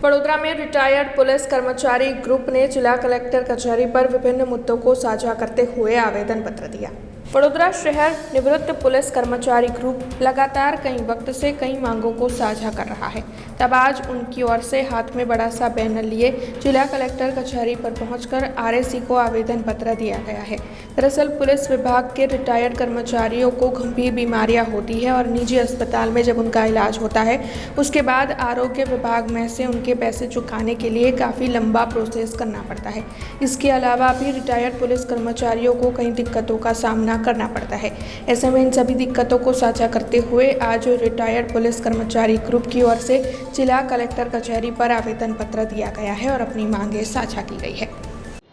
वडोदरा में retired police कर्मचारी group ने जिला कलेक्टर कचहरी पर विभिन्न मुद्दों को साझा करते हुए आवेदन पत्र दिया। वडोदरा शहर निवृत्त पुलिस कर्मचारी ग्रुप लगातार कई वक्त से कई मांगों को साझा कर रहा है। तब आज उनकी ओर से हाथ में बड़ा सा बैनर लिए जिला कलेक्टर कचहरी पर पहुंचकर आरएसी को आवेदन पत्र दिया गया है। दरअसल पुलिस विभाग के रिटायर्ड कर्मचारियों को गंभीर बीमारियां होती है और निजी अस्पताल में जब उनका इलाज होता है उसके बाद आरोग्य विभाग में से उनके पैसे चुकाने के लिए काफ़ी लंबा प्रोसेस करना पड़ता है। इसके अलावा भी रिटायर्ड पुलिस कर्मचारियों को कई दिक्कतों का सामना करना पड़ता है। ऐसे में इन सभी दिक्कतों को साझा करते हुए आज रिटायर्ड पुलिस कर्मचारी ग्रुप की ओर से जिला कलेक्टर कचहरी पर आवेदन पत्र दिया गया है और अपनी मांगे साझा की गई है।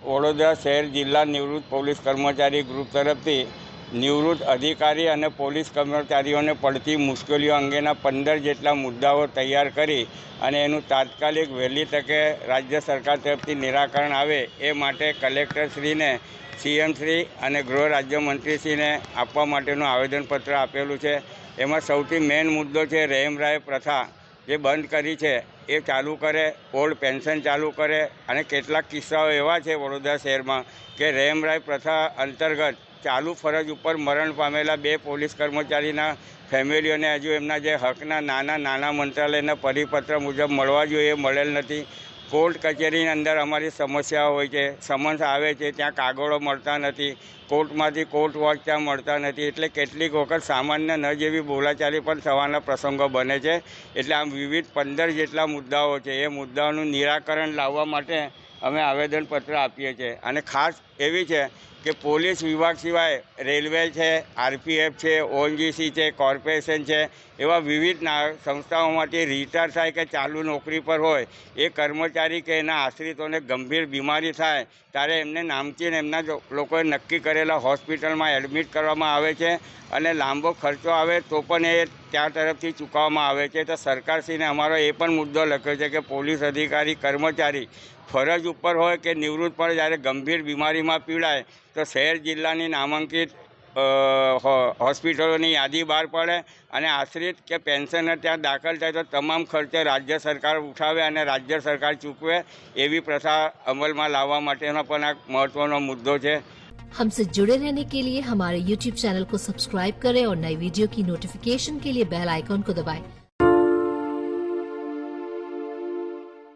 वडोदरा शहर जिला निवृत्त पोलीस कर्मचारी ग्रुप तरफथी निवृत्त अधिकारी और पोलीस कर्मचारीओं ने पड़ती मुश्केलीओ अंगेना 15 जेटला मुद्दाओ तैयार करी अने एनुं तात्कालिक वहेली तके राज्य सरकार तरफथी निराकरण आवे ए माटे कलेक्टरश्री ने सीएम श्री और गृह राज्यमंत्री ने आपवा माटेनुं आवेदनपत्र आपेलुं छे। एमां सौथी मेन मुद्दो छे रहेमराय प्रथा जे बंद करी छे ए चालू करे, ओल्ड पेन्शन चालू करे अने केटलाक किस्साओ एवा छे वडोदरा शहर में कि रहेमराय प्रथा अंतर्गत चालू फरज पर मरण पामेला 2 पोलीस कर्मचारीना फेमिलीओने हजू एमना जे हकना नाना मंत्रालयना परिपत्र मुजब मळवा जोईए मळेल नथी। कोर्ट कचेरी अंदर अमारी समस्याओं होय छे, समन्स आवे छे त्यां कागळो मळता नथी, कोर्टमांथी कोर्ट वॉच त्यां मळता नथी, एटले केटलीक वखत सामान्य न जेवी बोलाचाली पण थवाना प्रसंगो बने छे। एटले आम विविध 15 जेटला मुद्दाओ छे ए मुद्दाओनुं निराकरण लाववा माटे अमे आवेदनपत्र आपीए छे। अने खास एवी छे कि पोलीस विभाग सिवाय रेलवे है, आरपीएफ है, ओएनजीसी है, कॉर्पोरेशन है, एवं विविध संस्थाओं में रिटायर थाय कि चालू नौकरी पर होय ए कर्मचारी के एना आश्रितों ने गंभीर बीमारी थाय त्यारे एमने नामचीन एमना लोकोए नक्की करेला होस्पिटल में एडमिट करवामां आवे छे अने लांबो खर्चो आवे तो पण ए त्या तरफथी चूकववामां आवे छे। तो सरकारश्रीने अमारो ए पण मुद्दो लख्यो छे कि पोलीस अधिकारी कर्मचारी फरज पर होय कि निवृत्त पर ज्यारे गंभीर बीमारी में पीड़ाय तो शहर जिल्लानी नामांकित होस्पिटलोनी यादी बहार पड़े अने आश्रित के पेन्शनर त्यां दाखल थाय तो तमाम खर्चे राज्य सरकार उठावे अने राज्य सरकार चूकवे एवी प्रथा अमल में लाववा माटेनो पण आ महत्वनो मुद्दो छे। हमसे जुड़े रहने के लिए हमारे YouTube चैनल को सब्सक्राइब करें और नई वीडियो की नोटिफिकेशन के लिए बेल आइकॉन को दबाएं।